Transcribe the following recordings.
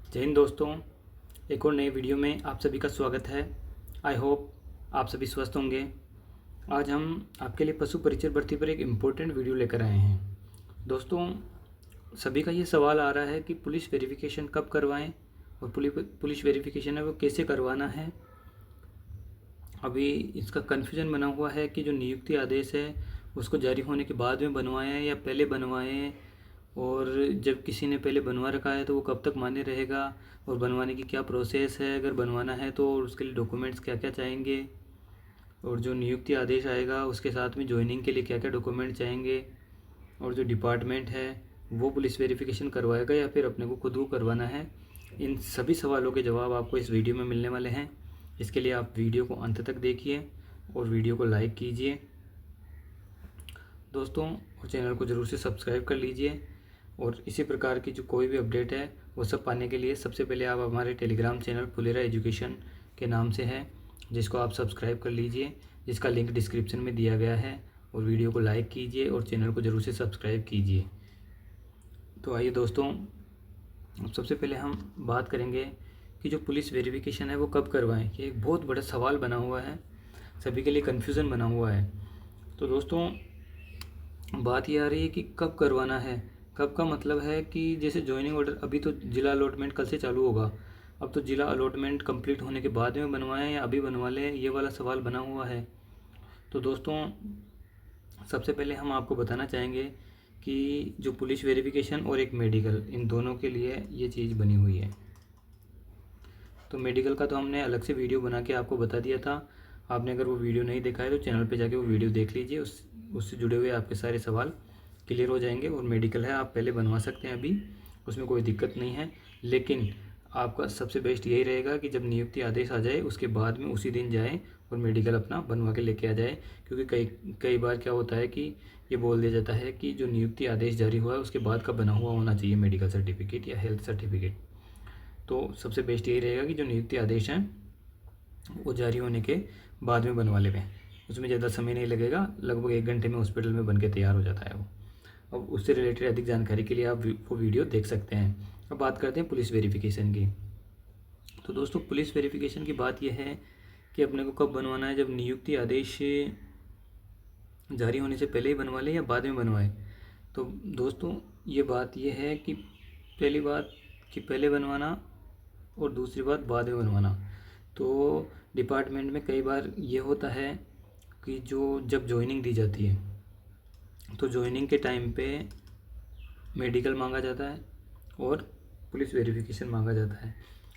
जय हिंद दोस्तों। एक और नए वीडियो में आप सभी का स्वागत है। आई होप आप सभी स्वस्थ होंगे। आज हम आपके लिए पशु परिचय भर्ती पर एक इम्पोर्टेंट वीडियो लेकर आए हैं। दोस्तों, सभी का ये सवाल आ रहा है कि पुलिस वेरिफिकेशन कब करवाएं और पुलिस वेरिफिकेशन है वो कैसे करवाना है। अभी इसका कन्फ्यूजन बना हुआ है कि जो नियुक्ति आदेश है उसको जारी होने के बाद में बनवाएं या पहले बनवाएं, और जब किसी ने पहले बनवा रखा है तो वो कब तक मान्य रहेगा, और बनवाने की क्या प्रोसेस है, अगर बनवाना है तो उसके लिए डॉक्यूमेंट्स क्या क्या चाहेंगे, और जो नियुक्ति आदेश आएगा उसके साथ में ज्वाइनिंग के लिए क्या क्या डॉक्यूमेंट चाहेंगे, और जो डिपार्टमेंट है वो पुलिस वेरिफिकेशन करवाएगा या फिर अपने को खुद को करवाना है। इन सभी सवालों के जवाब आपको इस वीडियो में मिलने वाले हैं। इसके लिए आप वीडियो को अंत तक देखिए और वीडियो को लाइक कीजिए दोस्तों, और चैनल को ज़रूर से सब्सक्राइब कर लीजिए। और इसी प्रकार की जो कोई भी अपडेट है वो सब पाने के लिए सबसे पहले आप हमारे टेलीग्राम चैनल फुलेरा एजुकेशन के नाम से है, जिसको आप सब्सक्राइब कर लीजिए, जिसका लिंक डिस्क्रिप्शन में दिया गया है। और वीडियो को लाइक कीजिए और चैनल को ज़रूर से सब्सक्राइब कीजिए। तो आइए दोस्तों, अब सबसे पहले हम बात करेंगे कि जो पुलिस वेरिफिकेशन है वो कब करवाएं। ये एक बहुत बड़ा सवाल बना हुआ है, सभी के लिए कन्फ्यूज़न बना हुआ है। तो दोस्तों, बात ये आ रही है कि कब करवाना है। कब का मतलब है कि जैसे जॉइनिंग ऑर्डर, अभी तो ज़िला अलॉटमेंट कल से चालू होगा। अब तो ज़िला अलॉटमेंट कंप्लीट होने के बाद में बनवाएं या अभी बनवा लें, ये वाला सवाल बना हुआ है। तो दोस्तों, सबसे पहले हम आपको बताना चाहेंगे कि जो पुलिस वेरिफिकेशन और एक मेडिकल, इन दोनों के लिए ये चीज़ बनी हुई है। तो मेडिकल का तो हमने अलग से वीडियो बना के आपको बता दिया था। आपने अगर वो वीडियो नहीं देखा है तो चैनल पे जाके वो वीडियो देख लीजिए, उससे जुड़े हुए आपके सारे सवाल क्लियर हो जाएंगे। और मेडिकल है, आप पहले बनवा सकते हैं, अभी उसमें कोई दिक्कत नहीं है। लेकिन आपका सबसे बेस्ट यही रहेगा कि जब नियुक्ति आदेश आ जाए उसके बाद में उसी दिन जाएँ और मेडिकल अपना बनवा के लेके आ जाए। क्योंकि कई कई बार क्या होता है कि ये बोल दिया जाता है कि जो नियुक्ति आदेश जारी हुआ है उसके बाद का बना हुआ होना चाहिए मेडिकल सर्टिफिकेट या हेल्थ सर्टिफिकेट। तो सबसे बेस्ट यही रहेगा कि जो नियुक्ति आदेश हैं वो जारी होने के बाद में बनवा लें। उसमें ज़्यादा समय नहीं लगेगा, लगभग 1 घंटे में हॉस्पिटल में बन के तैयार हो जाता है वो। अब उससे रिलेटेड अधिक जानकारी के लिए आप वो वीडियो देख सकते हैं। अब बात करते हैं पुलिस वेरिफिकेशन की। तो दोस्तों, पुलिस वेरिफिकेशन की बात यह है कि अपने को कब बनवाना है, जब नियुक्ति आदेश जारी होने से पहले ही बनवा लें या बाद में बनवाएं। तो दोस्तों, ये बात यह है कि पहली बात कि पहले बनवाना और दूसरी बात बाद में बनवाना। तो डिपार्टमेंट में कई बार ये होता है कि जो जब जॉइनिंग दी जाती है तो जॉइनिंग के टाइम पे मेडिकल मांगा जाता है और पुलिस वेरिफिकेशन मांगा जाता है।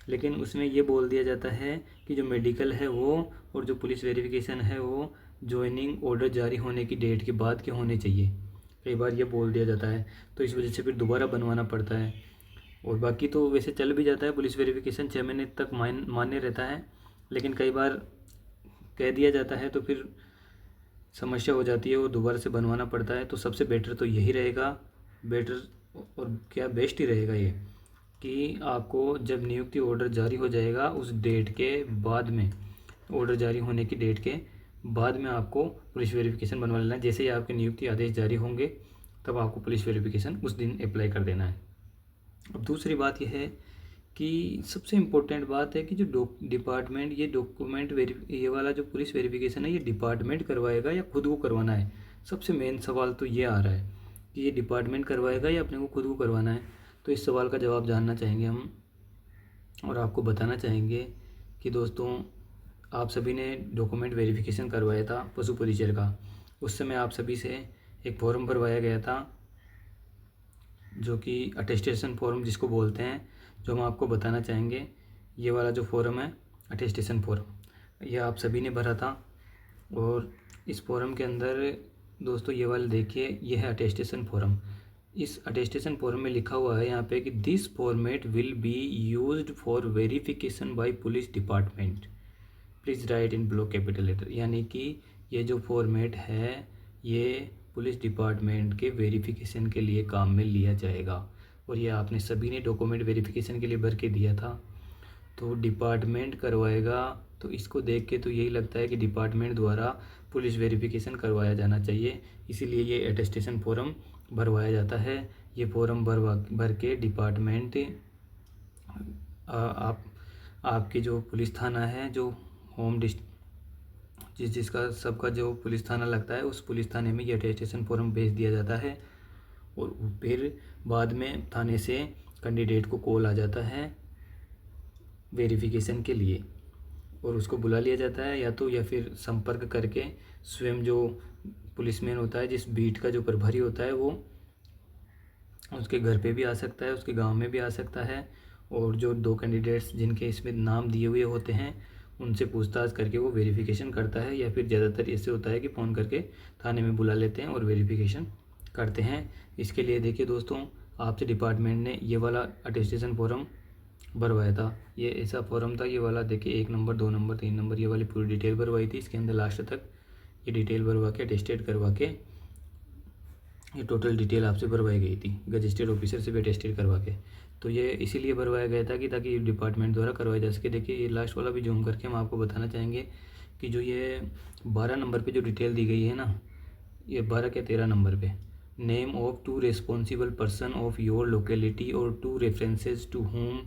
लेकिन उसमें ये बोल दिया जाता है कि जो मेडिकल है वो और जो पुलिस वेरिफिकेशन है वो जॉइनिंग ऑर्डर जारी होने की डेट के बाद के होने चाहिए। कई बार ये बोल दिया जाता है, तो इस वजह से फिर दोबारा बनवाना पड़ता है। और बाकी तो वैसे चल भी जाता है, पुलिस वेरिफिकेशन 6 महीने तक मान्य रहता है। लेकिन कई बार कह दिया जाता है तो फिर समस्या हो जाती है और दोबारा से बनवाना पड़ता है। तो सबसे बेटर तो यही रहेगा, बेटर और क्या बेस्ट ही रहेगा ये, कि आपको जब नियुक्ति ऑर्डर जारी हो जाएगा उस डेट के बाद में, ऑर्डर जारी होने की डेट के बाद में आपको पुलिस वेरिफिकेशन बनवा लेना है। जैसे ही आपके नियुक्ति आदेश जारी होंगे तब आपको पुलिस वेरिफिकेशन उस दिन अप्लाई कर देना है। अब दूसरी बात यह है कि सबसे इम्पोर्टेंट बात है कि जो डिपार्टमेंट ये डॉक्यूमेंट ये वाला जो पुलिस वेरिफिकेशन है ये डिपार्टमेंट करवाएगा या खुद को करवाना है। सबसे मेन सवाल तो ये आ रहा है कि ये डिपार्टमेंट करवाएगा या अपने को खुद को करवाना है। तो इस सवाल का जवाब जानना चाहेंगे हम, और आपको बताना चाहेंगे कि दोस्तों, आप सभी ने डॉक्यूमेंट वेरिफिकेशन करवाया था पशु परिचर का। उस समय आप सभी से एक फॉर्म भरवाया गया था जो कि अटेस्टेशन फॉर्म जिसको बोलते हैं, जो हम आपको बताना चाहेंगे। ये वाला जो फॉर्म है अटेस्टेशन फॉर्म, ये आप सभी ने भरा था। और इस फॉर्म के अंदर दोस्तों ये वाला देखिए, ये है अटेस्टेशन फॉर्म। इस अटेस्टेशन फॉर्म में लिखा हुआ है यहाँ पे कि this format will be used for verification by police department, please write in block capital letter. यानी कि ये जो फॉर्मेट है ये पुलिस डिपार्टमेंट के वेरिफिकेशन के लिए काम में लिया जाएगा। और ये आपने सभी ने डॉक्यूमेंट वेरिफिकेशन के लिए भर के दिया था, तो डिपार्टमेंट करवाएगा। तो इसको देख के तो यही लगता है कि डिपार्टमेंट द्वारा पुलिस वेरिफिकेशन करवाया जाना चाहिए, इसीलिए ये अटेस्टेशन फॉर्म भरवाया जाता है। ये फॉर्म भर के डिपार्टमेंट आप आपके जो पुलिस थाना है, जो होम जिसका सबका जो पुलिस थाना लगता है, उस पुलिस थाने में ये अटेस्टेशन फॉर्म भेज दिया जाता है। और फिर बाद में थाने से कैंडिडेट को कॉल आ जाता है वेरिफिकेशन के लिए, और उसको बुला लिया जाता है, या फिर संपर्क करके स्वयं जो पुलिसमैन होता है, जिस बीट का जो प्रभारी होता है, वो उसके घर पे भी आ सकता है, उसके गांव में भी आ सकता है। और जो 2 कैंडिडेट्स जिनके इसमें नाम दिए हुए होते हैं, उनसे पूछताछ करके वो वेरिफिकेशन करता है, या फिर ज़्यादातर ऐसे होता है कि फ़ोन करके थाने में बुला लेते हैं और वेरिफिकेशन करते हैं। इसके लिए देखिए दोस्तों, आपसे डिपार्टमेंट ने ये वाला अटेस्टेशन फॉर्म भरवाया था। ये ऐसा फॉर्म था, ये वाला देखिए, 1 नंबर, 2 नंबर, 3 नंबर, ये वाली पूरी डिटेल भरवाई थी। इसके अंदर लास्ट तक ये डिटेल भरवा के अटेस्टेड करवा के, ये टोटल डिटेल आपसे भरवाई गई थी गजेस्टेड ऑफिसर से भी अटेस्टेड करवा के। तो ये इसीलिए भरवाया गया था कि ताकि डिपार्टमेंट द्वारा करवाया जा सके। देखिए ये लास्ट वाला भी जूम करके हम आपको बताना चाहेंगे कि जो ये 12 नंबर पे जो डिटेल दी गई है ना, ये 12 के 13 नंबर पे, name of 2 responsible person of your locality और 2 references to whom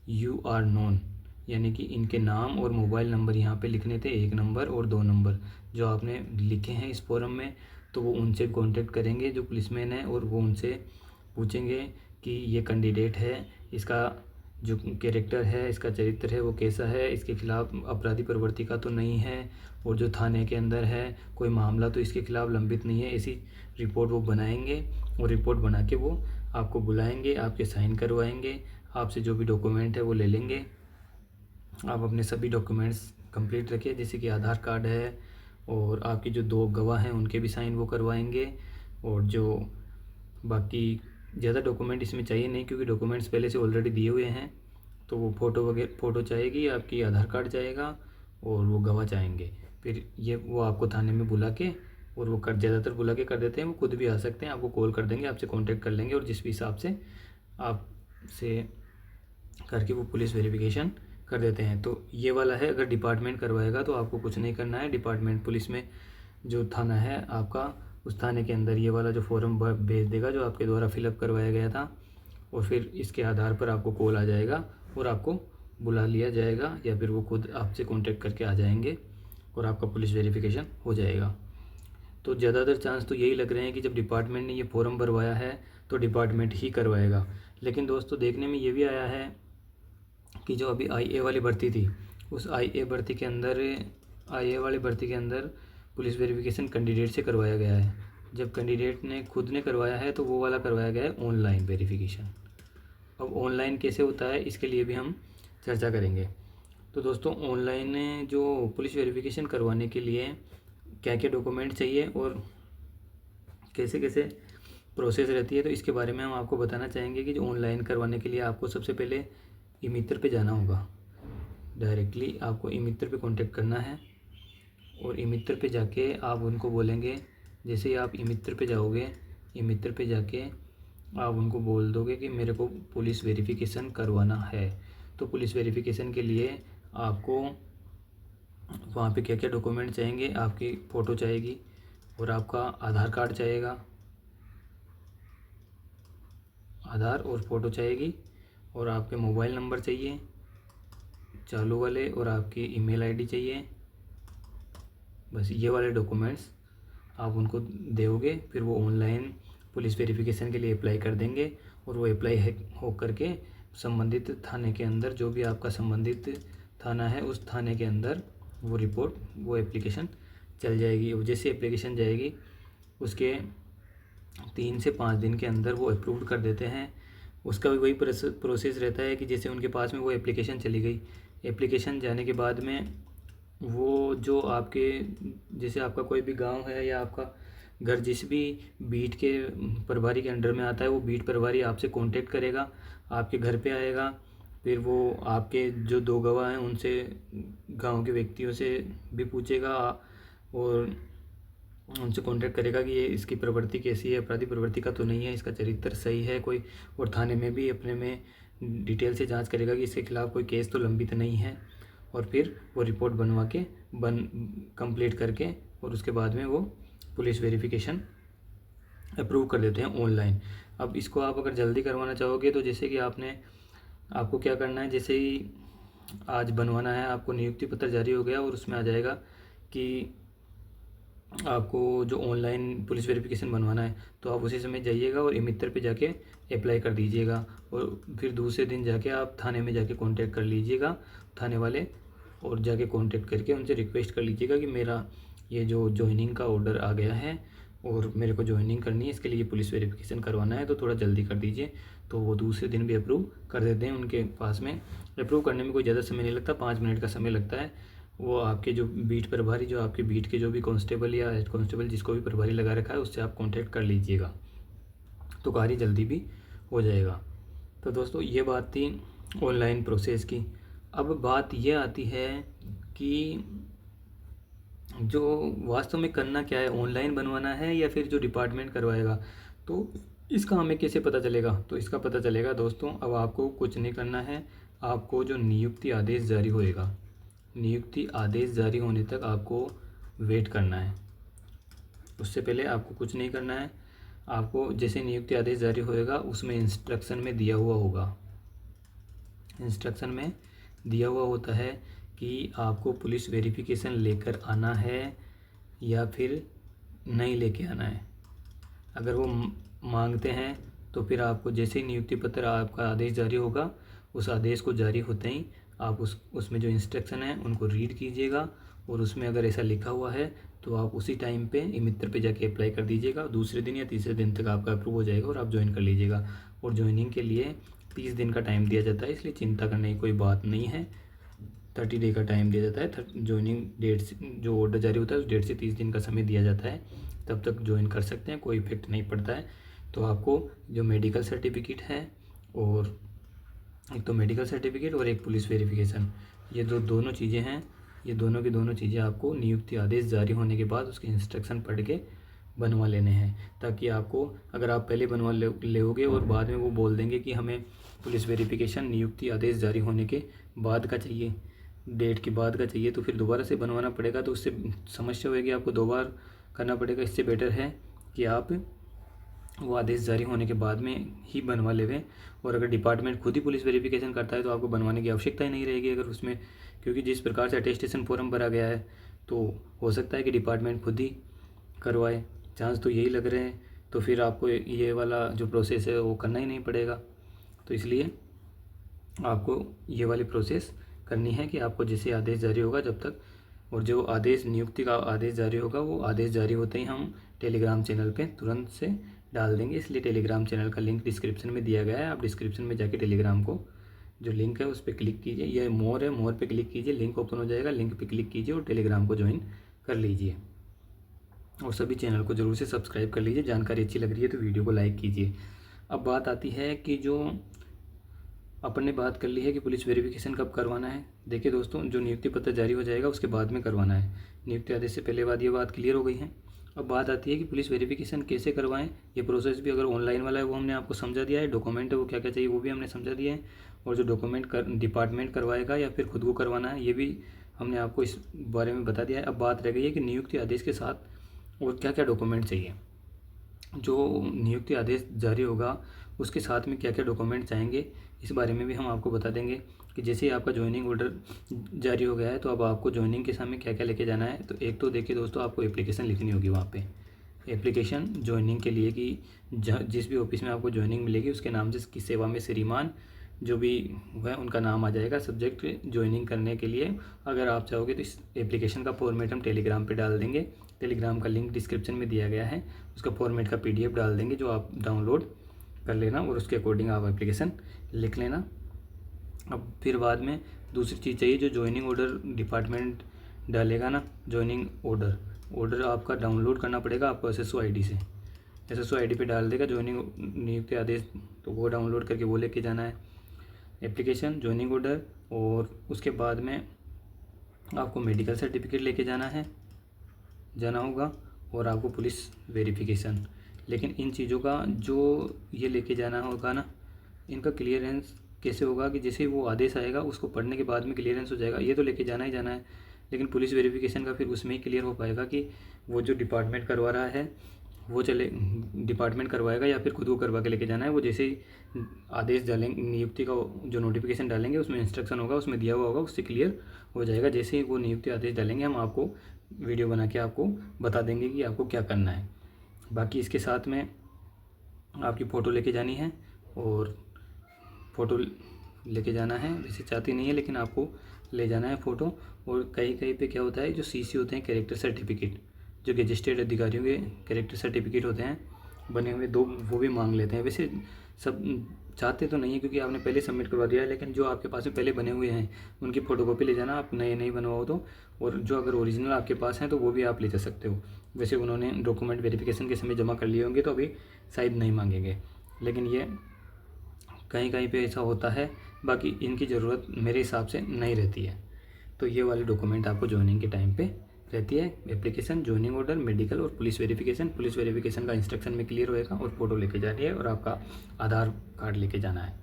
you are known, यानी कि इनके नाम और मोबाइल नंबर यहाँ पे लिखने थे, 1 नंबर और 2 नंबर जो आपने लिखे हैं इस फॉर्म में। तो वो उनसे कांटेक्ट करेंगे जो पुलिसमैन है, और वो उनसे पूछेंगे कि ये कैंडिडेट है, इसका जो कैरेक्टर है, इसका चरित्र है वो कैसा है, इसके खिलाफ़ अपराधी प्रवृत्ति का तो नहीं है, और जो थाने के अंदर है कोई मामला तो इसके खिलाफ़ लंबित नहीं है, ऐसी रिपोर्ट वो बनाएंगे। और रिपोर्ट बना के वो आपको बुलाएंगे, आपके साइन करवाएंगे, आपसे जो भी डॉक्यूमेंट है वो ले लेंगे। आप अपने सभी डॉक्यूमेंट्स कंप्लीट रखिए, जैसे कि आधार कार्ड है, और आपके जो 2 गवाह हैं उनके भी साइन वो करवाएंगे। और जो बाकी ज़्यादा डॉक्यूमेंट इसमें चाहिए नहीं, क्योंकि डॉक्यूमेंट्स पहले से ऑलरेडी दिए हुए हैं। तो वो फ़ोटो वगैरह, फ़ोटो चाहेगी आपकी, आधार कार्ड चाहेगा, और वो गवाह चाहेंगे। फिर ये वो आपको थाने में बुला के, और वो कर ज़्यादातर बुला के कर देते हैं, वो खुद भी आ सकते हैं, आपको कॉल कर देंगे, आपसे कांटेक्ट कर लेंगे, और जिस भी हिसाब से आपसे करके वो पुलिस वेरिफिकेशन कर देते हैं। तो ये वाला है, अगर डिपार्टमेंट करवाएगा तो आपको कुछ नहीं करना है। डिपार्टमेंट पुलिस में जो थाना है आपका, उस थाने के अंदर ये वाला जो फॉर्म भेज देगा जो आपके द्वारा फिलअप करवाया गया था, और फिर इसके आधार पर आपको कॉल आ जाएगा और आपको बुला लिया जाएगा, या फिर वो खुद आपसे कांटेक्ट करके आ जाएंगे और आपका पुलिस वेरिफिकेशन हो जाएगा। तो ज़्यादातर चांस तो यही लग रहे हैं कि जब डिपार्टमेंट ने ये फॉर्म भरवाया है तो डिपार्टमेंट ही करवाएगा। लेकिन दोस्तों देखने में ये भी आया है कि जो अभी IA वाली भर्ती थी, उस IA भर्ती के अंदर, IA वाली भर्ती के अंदर पुलिस वेरिफिकेशन कैंडिडेट से करवाया गया है। जब कैंडिडेट ने खुद ने करवाया है तो वो वाला करवाया गया है ऑनलाइन वेरिफिकेशन। अब ऑनलाइन कैसे होता है इसके लिए भी हम चर्चा करेंगे। तो दोस्तों ऑनलाइन जो पुलिस वेरिफिकेशन करवाने के लिए क्या क्या डॉक्यूमेंट चाहिए और कैसे कैसे प्रोसेस रहती है, तो इसके बारे में हम आपको बताना चाहेंगे कि जो ऑनलाइन करवाने के लिए आपको सबसे पहले ई-मित्र पे जाना होगा। डायरेक्टली आपको ई-मित्र पे कांटेक्ट करना है, और ई-मित्र पे जाके आप उनको बोलेंगे, जैसे ही आप ई-मित्र पे जाओगे, ई-मित्र पे जाके आप उनको बोल दोगे कि मेरे को पुलिस वेरिफिकेशन करवाना है। तो पुलिस वेरिफिकेशन के लिए आपको वहाँ पे क्या क्या डॉक्यूमेंट चाहिए, आपकी फ़ोटो चाहिएगी, और आपका आधार कार्ड चाहिएगा, आधार और फ़ोटो चाहिएगी, और आपके मोबाइल नंबर चाहिए चालू वाले, और आपकी ईमेल आईडी चाहिए। बस ये वाले डॉक्यूमेंट्स आप उनको दोगे, फिर वो ऑनलाइन पुलिस वेरिफिकेशन के लिए अप्लाई कर देंगे, और वो अप्लाई हो करके संबंधित थाने के अंदर, जो भी आपका संबंधित थाना है उस थाने के अंदर वो रिपोर्ट, वो एप्लीकेशन चल जाएगी। और जैसे एप्लीकेशन जाएगी उसके 3 से 5 दिन के अंदर वो अप्रूव कर देते हैं। उसका भी वही प्रोसेस रहता है कि जैसे उनके पास में वो एप्लीकेशन चली गई, एप्लीकेशन जाने के बाद में वो जो आपके, जैसे आपका कोई भी गांव है या आपका घर जिस भी बीट के प्रभारी के अंडर में आता है, वो बीट प्रभारी आपसे कांटेक्ट करेगा, आपके घर पे आएगा। फिर वो आपके जो 2 गवाह हैं उनसे, गांव के व्यक्तियों से भी पूछेगा, और उनसे कांटेक्ट करेगा कि ये इसकी प्रवृत्ति कैसी है, अपराधी प्रवृत्ति का तो नहीं है, इसका चरित्र सही है कोई, और थाने में भी अपने में डिटेल से जांच करेगा कि इसके खिलाफ़ कोई केस तो लंबित नहीं है। और फिर वो रिपोर्ट बनवा के कंप्लीट करके, और उसके बाद में वो पुलिस वेरिफिकेशन अप्रूव कर देते हैं ऑनलाइन। अब इसको आप अगर जल्दी करवाना चाहोगे तो जैसे कि आपने आपको क्या करना है, जैसे ही आज बनवाना है, आपको नियुक्ति पत्र जारी हो गया और उसमें आ जाएगा कि आपको जो ऑनलाइन पुलिस वेरिफिकेशन बनवाना है, तो आप उसी समय जाइएगा और ई-मित्र पे जाके अप्लाई कर दीजिएगा। और फिर दूसरे दिन जाके आप थाने में जाके कांटेक्ट कर लीजिएगा थाने वाले, और जाके कांटेक्ट करके उनसे रिक्वेस्ट कर लीजिएगा कि मेरा ये जो जॉइनिंग का ऑर्डर आ गया है और मेरे को जॉइनिंग करनी है, इसके लिए पुलिस वेरिफिकेशन करवाना है, तो थोड़ा जल्दी कर दीजिए। तो वो दूसरे दिन भी अप्रूव कर देते हैं। उनके पास में अप्रूव करने में कोई ज़्यादा समय नहीं लगता, 5 मिनट का समय लगता है। वो आपके जो बीट प्रभारी, जो आपके बीट के जो भी कांस्टेबल या हेड कांस्टेबल जिसको भी प्रभारी लगा रखा है, उससे आप कांटेक्ट कर लीजिएगा, तो कार्य जल्दी भी हो जाएगा। तो दोस्तों ये बात थी ऑनलाइन प्रोसेस की। अब बात ये आती है कि जो वास्तव में करना क्या है, ऑनलाइन बनवाना है या फिर जो डिपार्टमेंट करवाएगा, तो इसका हमें कैसे पता चलेगा? तो इसका पता चलेगा दोस्तों, अब आपको कुछ नहीं करना है। आपको जो नियुक्ति आदेश जारी होएगा, नियुक्ति आदेश जारी होने तक आपको वेट करना है। उससे पहले आपको कुछ नहीं करना है। आपको जैसे नियुक्ति आदेश जारी होएगा, उसमें इंस्ट्रक्शन में दिया हुआ होगा, इंस्ट्रक्शन में दिया हुआ होता है कि आपको पुलिस वेरिफिकेशन लेकर आना है या फिर नहीं लेके आना है। अगर वो मांगते हैं तो फिर आपको जैसे ही नियुक्ति पत्र, आपका आदेश जारी होगा, उस आदेश को जारी होते ही आप उसमें जो इंस्ट्रक्शन है उनको रीड कीजिएगा, और उसमें अगर ऐसा लिखा हुआ है तो आप उसी टाइम पे ई-मित्र पे जाके अप्लाई कर दीजिएगा। दूसरे दिन या तीसरे दिन तक आपका अप्रूव हो जाएगा और आप ज्वाइन कर लीजिएगा। और ज्वाइनिंग के लिए 30 दिन का टाइम दिया जाता है, इसलिए चिंता करने की कोई बात नहीं है। 30 डे का टाइम दिया जाता है। ज्वाइनिंग डेट से, जो ऑर्डर जारी होता है उस डेट से 30 दिन का समय दिया जाता है, तब तक ज्वाइन कर सकते हैं, कोई इफेक्ट नहीं पड़ता है। तो आपको जो मेडिकल सर्टिफिकेट है, और एक तो मेडिकल सर्टिफिकेट और एक पुलिस वेरिफिकेशन, ये दोनों चीज़ें हैं। ये दोनों की दोनों चीज़ें आपको नियुक्ति आदेश जारी होने के बाद उसके इंस्ट्रक्शन पढ़ के बनवा लेने हैं, ताकि आपको, अगर आप पहले बनवा लोगे और बाद में वो बोल देंगे कि हमें पुलिस वेरिफिकेशन नियुक्ति आदेश जारी होने के बाद का चाहिए, डेट के बाद का चाहिए, तो फिर दोबारा से बनवाना पड़ेगा, तो उससे समस्या होगी, आपको 2 बार करना पड़ेगा। इससे बेटर है कि आप वो आदेश जारी होने के बाद में ही बनवा लेवें। और अगर डिपार्टमेंट खुद ही पुलिस वेरिफिकेशन करता है तो आपको बनवाने की आवश्यकता ही नहीं रहेगी अगर उसमें, क्योंकि जिस प्रकार से अटेस्टेशन फॉर्म भरा गया है, तो हो सकता है कि डिपार्टमेंट खुद ही करवाए, चांस तो यही लग रहे हैं। तो फिर आपको ये वाला जो प्रोसेस है वो करना ही नहीं पड़ेगा। तो इसलिए आपको ये वाली प्रोसेस करनी है कि आपको जैसे आदेश जारी होगा जब तक, और जो आदेश नियुक्ति का आदेश जारी होगा, वो आदेश जारी होते ही हम टेलीग्राम चैनल पे तुरंत से डाल देंगे। इसलिए टेलीग्राम चैनल का लिंक डिस्क्रिप्शन में दिया गया है। आप डिस्क्रिप्शन में जाके टेलीग्राम को जो लिंक है उस पर क्लिक कीजिए, ये मोर है, मोर पे क्लिक कीजिए, लिंक ओपन हो जाएगा, लिंक पे क्लिक कीजिए और टेलीग्राम को ज्वाइन कर लीजिए। और सभी चैनल को ज़रूर से सब्सक्राइब कर लीजिए। जानकारी अच्छी लग रही है तो वीडियो को लाइक कीजिए। अब बात आती है कि जो अपन ने बात कर ली है कि पुलिस वेरिफिकेशन कब करवाना है। देखिए दोस्तों, जो नियुक्ति पत्र जारी हो जाएगा उसके बाद में करवाना है, नियुक्ति आदेश से पहले बाद ये बात क्लियर हो गई है। अब बात आती है कि पुलिस वेरिफिकेशन कैसे करवाएं। ये प्रोसेस भी अगर ऑनलाइन वाला है वो हमने आपको समझा दिया है, डॉक्यूमेंट है वो क्या क्या चाहिए वो भी हमने समझा दिया है, और जो डॉक्यूमेंट डिपार्टमेंट करवाएगा या फिर खुद को करवाना है ये भी हमने आपको इस बारे में बता दिया है। अब बात रह गई है कि नियुक्ति आदेश के साथ और क्या क्या डॉक्यूमेंट चाहिए। जो नियुक्ति आदेश जारी होगा उसके साथ में क्या क्या डॉक्यूमेंट चाहेंगे, इस बारे में भी हम आपको बता देंगे कि जैसे ही आपका ज्वाइनिंग ऑर्डर जारी हो गया है तो अब आपको ज्वाइनिंग के समय क्या क्या लेके जाना है। तो एक तो देखिए दोस्तों, आपको एप्लीकेशन लिखनी होगी वहाँ पे, एप्लीकेशन ज्वाइनिंग के लिए कि जिस भी ऑफिस में आपको ज्वाइनिंग मिलेगी उसके नाम से की सेवा में श्रीमान जो भी है उनका नाम आ जाएगा सब्जेक्ट ज्वाइनिंग करने के लिए। अगर आप चाहोगे तो इस एप्लीकेशन का फॉर्मेट हम टेलीग्राम पे डाल देंगे, टेलीग्राम का लिंक डिस्क्रिप्शन में दिया गया है, उसका फॉर्मेट का PDF डाल देंगे जो आप डाउनलोड कर लेना और उसके अकॉर्डिंग आप एप्लीकेशन लिख लेना। अब फिर बाद में दूसरी चीज़ चाहिए, जो ज्वाइनिंग ऑर्डर डिपार्टमेंट डालेगा ना, ज्वाइनिंग ऑर्डर आपका डाउनलोड करना पड़ेगा आपको SSO ID से, SSO ID पे डाल देगा ज्वाइनिंग नियुक्ति आदेश, तो वो डाउनलोड करके वो लेके जाना है एप्लीकेशन ज्वाइनिंग ऑर्डर। और उसके बाद में आपको मेडिकल सर्टिफिकेट लेके जाना होगा और आपको पुलिस वेरिफिकेशन। लेकिन इन चीज़ों का जो ये लेके जाना होगा ना, इनका क्लियरेंस कैसे होगा कि जैसे वो आदेश आएगा उसको पढ़ने के बाद में क्लियरेंस हो जाएगा, ये तो लेके जाना ही जाना है। लेकिन पुलिस वेरिफिकेशन का फिर उसमें ही क्लियर हो पाएगा कि वो जो डिपार्टमेंट करवा रहा है वो चले डिपार्टमेंट करवाएगा या फिर खुद को करवा के लेके जाना है। वो जैसे ही आदेश डालेंगे, नियुक्ति का जो नोटिफिकेशन डालेंगे उसमें इंस्ट्रक्शन होगा, उसमें दिया हुआ होगा, उससे क्लियर हो जाएगा। जैसे ही वो नियुक्ति आदेश डालेंगे हम आपको वीडियो बना के आपको बता देंगे कि आपको क्या करना है। बाकी इसके साथ में आपकी फ़ोटो लेके जानी है, और फ़ोटो लेके जाना है, वैसे चाहती नहीं है लेकिन आपको ले जाना है फ़ोटो। और कहीं कहीं पे क्या होता है, जो सीसी होते हैं कैरेक्टर सर्टिफिकेट, जो गजेस्टेड अधिकारियों के कैरेक्टर सर्टिफिकेट होते हैं बने हुए 2, वो भी मांग लेते हैं। वैसे सब चाहते तो नहीं है क्योंकि आपने पहले सबमिट करवा दिया है, लेकिन जो आपके पास में पहले बने हुए हैं उनकी फ़ोटोकॉपी ले जाना, आप नए नहीं बनवाओ तो। और जो अगर ओरिजिनल आपके पास हैं तो वो भी आप ले जा सकते हो। वैसे उन्होंने डॉक्यूमेंट वेरिफिकेशन के समय जमा कर लिए होंगे तो अभी शायद नहीं मांगेंगे, लेकिन ये कहीं कहीं पे ऐसा होता है। बाकी इनकी ज़रूरत मेरे हिसाब से नहीं रहती है। तो ये वाले डॉक्यूमेंट आपको ज्वाइनिंग के टाइम पे रहती है, एप्लीकेशन, ज्वाइनिंग ऑर्डर, मेडिकल और पुलिस वेरिफिकेशन। पुलिस वेरिफिकेशन का इंस्ट्रक्शन में क्लियर होएगा, और फ़ोटो लेके जानी है और आपका आधार कार्ड लेके जाना है।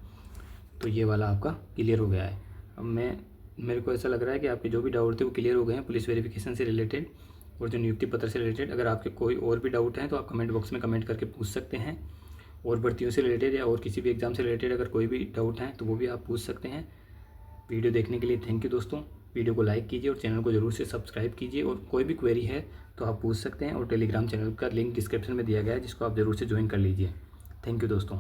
तो ये वाला आपका क्लियर हो गया है। अब मेरे को ऐसा लग रहा है कि आपके जो भी डाउट थे वो क्लियर हो गए हैं पुलिस वेरिफिकेशन से रिलेटेड और जो नियुक्ति पत्र से रिलेटेड। अगर आपके कोई और भी डाउट हैं तो आप कमेंट बॉक्स में कमेंट करके पूछ सकते हैं। और भर्तियों से रिलेटेड या और किसी भी एग्ज़ाम से रिलेटेड अगर कोई भी डाउट है तो वो भी आप पूछ सकते हैं। वीडियो देखने के लिए थैंक यू दोस्तों। वीडियो को लाइक कीजिए और चैनल को ज़रूर से सब्सक्राइब कीजिए। और कोई भी क्वेरी है तो आप पूछ सकते हैं, और टेलीग्राम चैनल का लिंक डिस्क्रिप्शन में दिया गया है, जिसको आप ज़रूर से ज्वाइन कर लीजिए। थैंक यू दोस्तों।